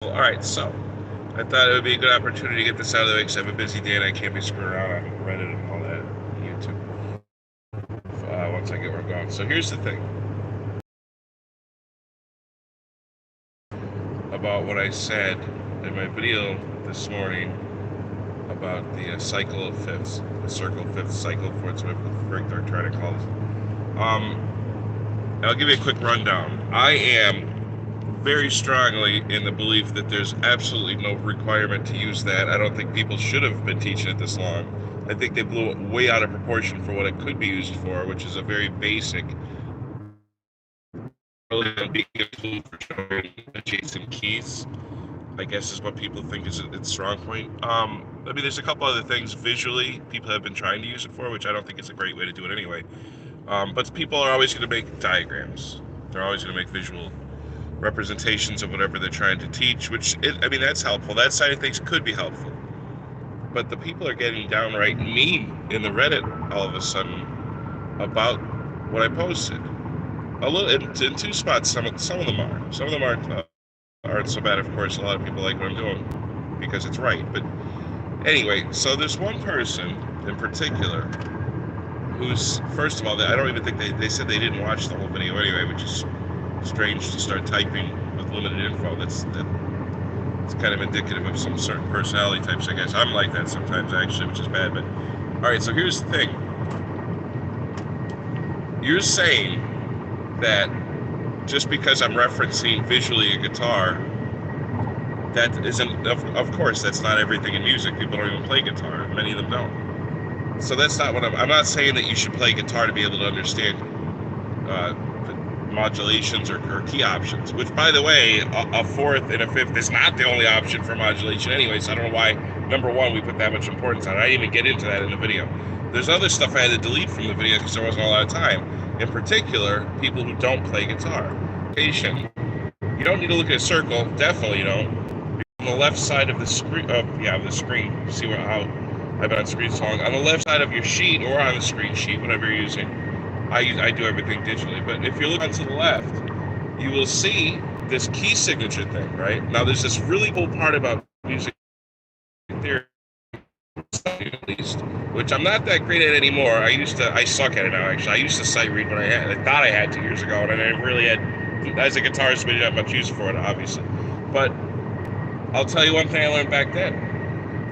All right, so I thought it would be a good opportunity to get this out of the way because I have a busy day and I can't be screwing around on Reddit and all that, YouTube, once I get where I'm going. So here's the thing about what I said in my video this morning about the cycle of fifths, the circle of fifths, cycle of fourths, whatever they're trying to call it. I'll give you a quick rundown. I am very strongly in the belief that there's absolutely no requirement to use that. I don't think people should have been teaching it this long. I think they blew it way out of proportion for what it could be used for, which is a very basic, being a tool for showing adjacent keys, I guess is what people think is its strong point. I mean, there's a couple other things visually people have been trying to use it for, which I don't think is a great way to do it anyway. But people are always going to make diagrams. They're always going to make visual representations of whatever they're trying to teach, I mean, that's helpful. That side of things could be helpful. But the people are getting downright mean in the Reddit all of a sudden about what I posted. A little in two spots. Some of them are. Some of them aren't so bad. Of course, a lot of people like what I'm doing because it's right. But anyway, so there's one person in particular who's, first of all, I don't even think they said they didn't watch the whole video anyway, which is strange to start typing with limited info. It's kind of indicative of some certain personality types, I guess. I'm like that sometimes, actually, which is bad. But all right, so here's the thing. You're saying that just because I'm referencing visually a guitar, that isn't, of course, that's not everything in music. People don't even play guitar. Many of them don't. So that's not what I'm not saying that you should play guitar to be able to understand modulations or key options, which, by the way, a fourth and a fifth is not the only option for modulation anyway, so I don't know why, number one, we put that much importance on it. I didn't even get into that in the video. There's other stuff I had to delete from the video because there wasn't a lot of time. In particular, people who don't play guitar. You don't need to look at a circle, definitely you don't. On the left side of the screen, see how I've been on screen so long. On the left side of your sheet or on the screen sheet, whatever you're using, I do everything digitally, but if you look to the left, you will see this key signature thing, right? Now, there's this really cool part about music theory, at least, which I'm not that great at anymore. I suck at it now, actually. I used to sight read when I thought I had 2 years ago, and I never really had, as a guitarist, we didn't have much use for it, obviously. But I'll tell you one thing I learned back then.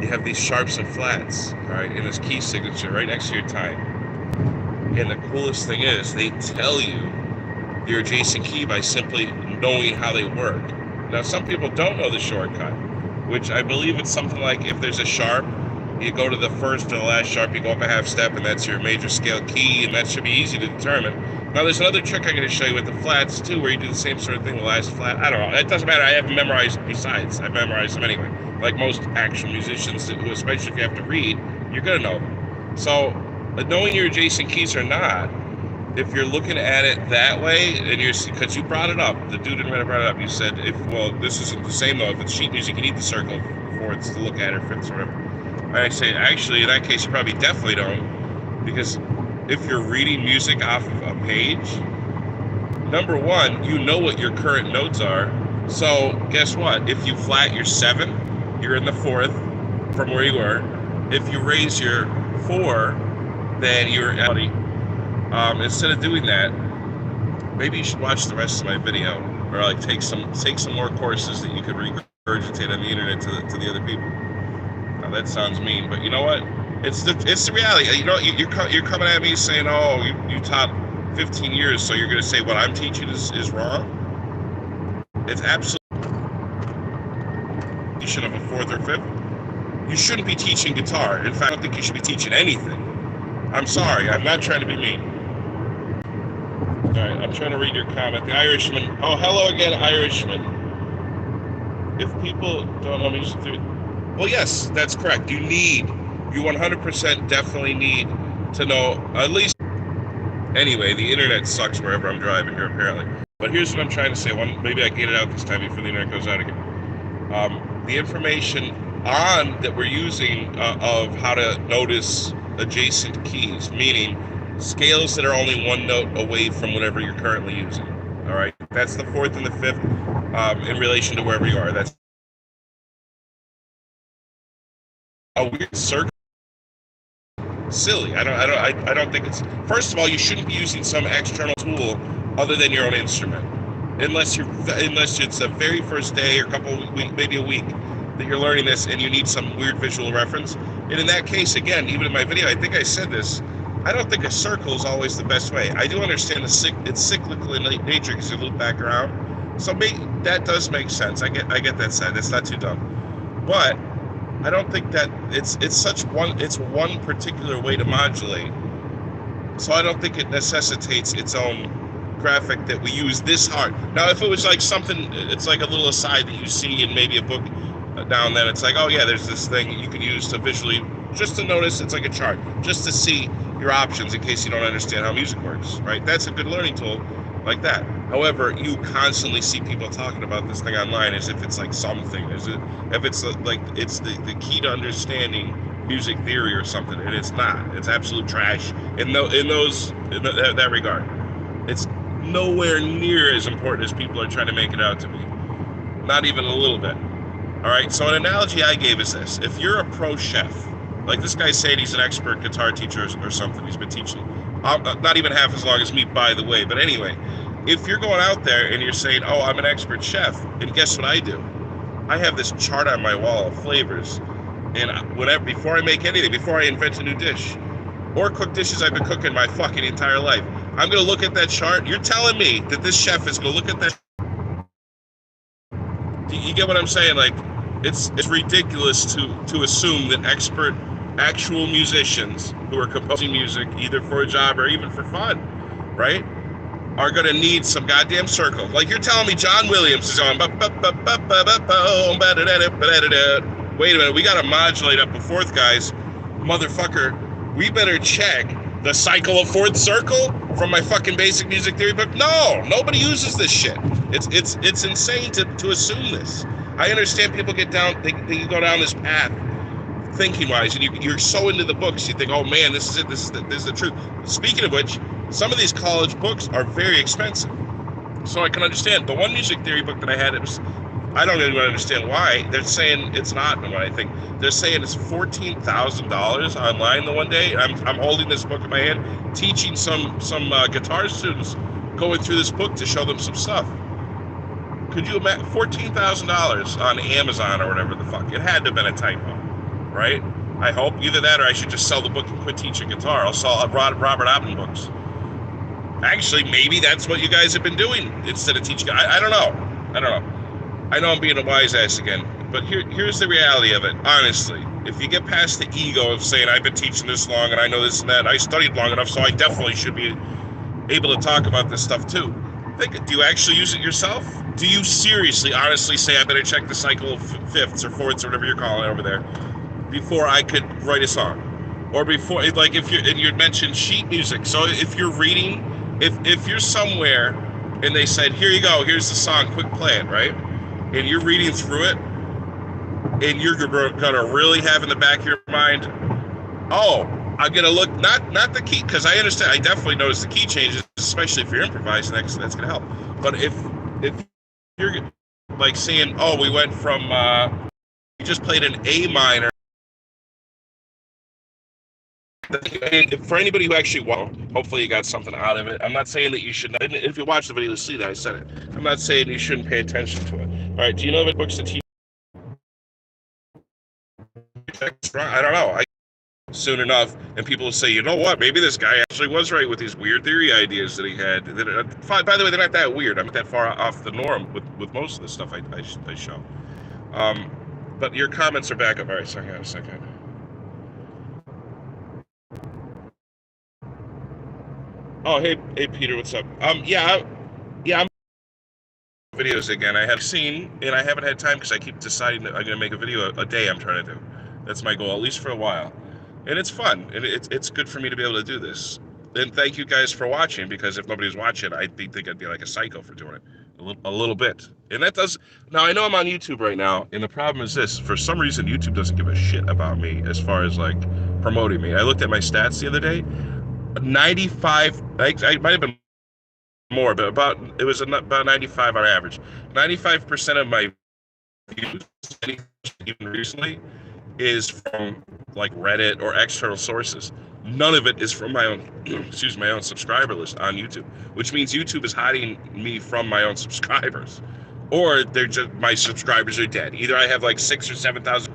You have these sharps and flats, all right, in this key signature right next to your time. And the coolest thing is they tell you your adjacent key by simply knowing how they work. Now, some people don't know the shortcut, which I believe it's something like if there's a sharp, you go to the first or the last sharp, you go up a half step, and that's your major scale key, and that should be easy to determine. Now, there's another trick I'm going to show you with the flats, too, where you do the same sort of thing, the last flat. I don't know. It doesn't matter. I haven't memorized besides. I've memorized them anyway. Like most actual musicians, especially if you have to read, you're going to know them. So, knowing your adjacent keys or not, if you're looking at it that way, and because you brought it up, the dude in Reddit brought it up, you said, this isn't the same though, if it's sheet music, you need the circle fourths to look at it, fifths, or whatever. I say, actually, in that case, you probably definitely don't, because if you're reading music off of a page, number one, you know what your current notes are, so guess what? If you flat your 7, you're in the 4th from where you were. If you raise your 4, then you're instead of doing that, maybe you should watch the rest of my video, or like take some more courses that you could regurgitate on the internet to the other people. Now that sounds mean, but you know what? It's the reality. You know, you're coming at me saying, "Oh, you taught 15 years, so you're going to say what I'm teaching is wrong." It's absolutely teaching of a 4th or 5th. You shouldn't be teaching guitar. In fact, I don't think you should be teaching anything. I'm sorry, I'm not trying to be mean. All right, I'm trying to read your comment. The Irishman. Oh, hello again, Irishman. If people don't know music theory, well, yes, that's correct. You 100% definitely need to know at least. Anyway, the internet sucks wherever I'm driving here, apparently. But here's what I'm trying to say. Maybe I can get it out this time before the internet goes out again. The information that we're using of how to notice adjacent keys, meaning scales that are only one note away from whatever you're currently using. All right, that's the 4th and the 5th in relation to wherever you are. That's a weird circle. Silly. I don't think it's. First of all, you shouldn't be using some external tool other than your own instrument, unless it's the very first day or maybe a week that you're learning this, and you need some weird visual reference. And in that case, again, even in my video, I think I said this. I don't think a circle is always the best way. I do understand it's cyclical in nature because you loop back around. So that does make sense. I get that side. That's not too dumb. But I don't think that it's one particular way to modulate. So I don't think it necessitates its own graphic that we use this hard. Now, if it was like something, it's like a little aside that you see in maybe a book down then, it's like, oh yeah, there's this thing you can use to visually, just to notice, it's like a chart, just to see your options in case you don't understand how music works, right? That's a good learning tool like that. However, you constantly see people talking about this thing online as if it's like something, if it's like it's the key to understanding music theory or something, and it's not. It's absolute trash in that regard. It's nowhere near as important as people are trying to make it out to be. Not even a little bit. All right, so an analogy I gave is this. If you're a pro chef, like this guy said he's an expert guitar teacher or something, he's been teaching, not even half as long as me, by the way, but anyway, if you're going out there and you're saying, oh, I'm an expert chef, and guess what I do? I have this chart on my wall of flavors, and before I make anything, before I invent a new dish, or cook dishes I've been cooking my fucking entire life, I'm going to look at that chart. You're telling me that this chef is going to look at that? You get what I'm saying? Like, it's ridiculous to assume that actual musicians who are composing music, either for a job or even for fun, right, are going to need some goddamn circle. Like, you're telling me John Williams is on. Wait a minute, we got to modulate up a fourth, guys. Motherfucker, we better check the cycle of fourth circle from my fucking basic music theory book. No, nobody uses this shit. It's insane to assume this. I understand people get down, they go down this path thinking wise, and you're so into the books, you think, oh man, this is it, this is the truth. Speaking of which, some of these college books are very expensive, so I can understand. The one music theory book that I had, I don't even understand why they're saying it's not. What I think they're saying it's $14,000 online. The one day I'm holding this book in my hand, teaching some guitar students, going through this book to show them some stuff. Could you imagine $14,000 on Amazon or whatever the fuck? It had to have been a typo, right? I hope either that or I should just sell the book and quit teaching guitar. I'll sell Robert Oppen books. Actually, maybe that's what you guys have been doing instead of teaching. I don't know. I know I'm being a wise ass again, but here's the reality of it. Honestly, if you get past the ego of saying I've been teaching this long and I know this and that, I studied long enough, so I definitely should be able to talk about this stuff too. Do you actually use it yourself? Do you seriously, honestly say I better check the cycle of fifths or fourths or whatever you're calling it over there before I could write a song? Or before, like if you mentioned sheet music. So if you're reading, if you're somewhere and they said, here you go, here's the song, quick play it, right? And you're reading through it and you're gonna really have in the back of your mind, oh, I'm gonna look not the key, because I understand, I definitely notice the key changes, especially if you're improvising, that's gonna help. But if you're like saying, oh, we went from you just played an A minor. For anybody who actually won't, hopefully you got something out of it. I'm not saying that you should. If you watch the video, you'll see that I said it. I'm not saying you shouldn't pay attention to it. All right, do you know the books that teach? I don't know. Soon enough, and people will say, you know what? Maybe this guy actually was right with these weird theory ideas that he had. By the way, they're not that weird. I'm not that far off the norm with most of the stuff I show. But your comments are back up. All right, hang on a second. Oh, hey Peter, what's up? I'm videos again. I have seen, and I haven't had time because I keep deciding that I'm going to make a video a day. I'm trying to do. That's my goal, at least for a while. And it's fun, and it's good for me to be able to do this. And thank you guys for watching, because if nobody's watching, I'd think I'd be like a psycho for doing it a little bit. And that does. Now I know I'm on YouTube right now, and the problem is this: for some reason, YouTube doesn't give a shit about me as far as like promoting me. I looked at my stats the other day. 95. I might have been more, but it was about 95 on average. 95% of my views, even recently, is from like Reddit or external sources. None of it is from my own, excuse me, my own subscriber list on YouTube, which means YouTube is hiding me from my own subscribers, or they're just my subscribers are dead. Either I have like 6,000 or 7,000.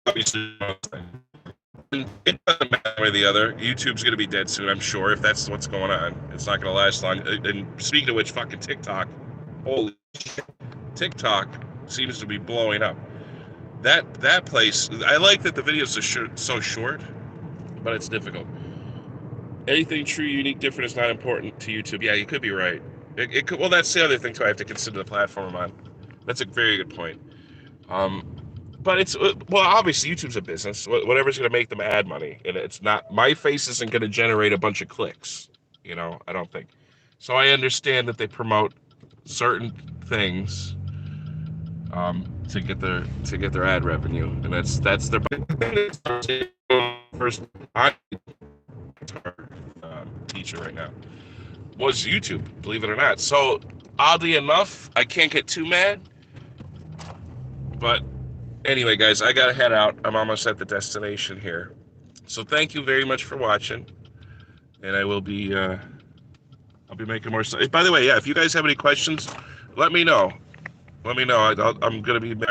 Obviously, it doesn't matter one or the other. YouTube's gonna be dead soon, I'm sure. If that's what's going on, it's not gonna last long. And speaking of which, fucking TikTok, holy shit, TikTok seems to be blowing up. That place, I like that the videos are so short, but it's difficult. Anything true, unique, different is not important to YouTube. Yeah, you could be right. It could. Well, that's the other thing too. I have to consider the platform I'm on. That's a very good point. But it's well, obviously YouTube's a business. Whatever's going to make them ad money, and it's not. My face isn't going to generate a bunch of clicks. I don't think. So I understand that they promote certain things to get their ad revenue, and that's their first teacher right now was YouTube, believe it or not. So oddly enough, I can't get too mad. But anyway, guys, I gotta head out. I'm almost at the destination here. So thank you very much for watching, and I will be I'll be making more stuff. By the way, yeah, if you guys have any questions, let me know. I'm gonna be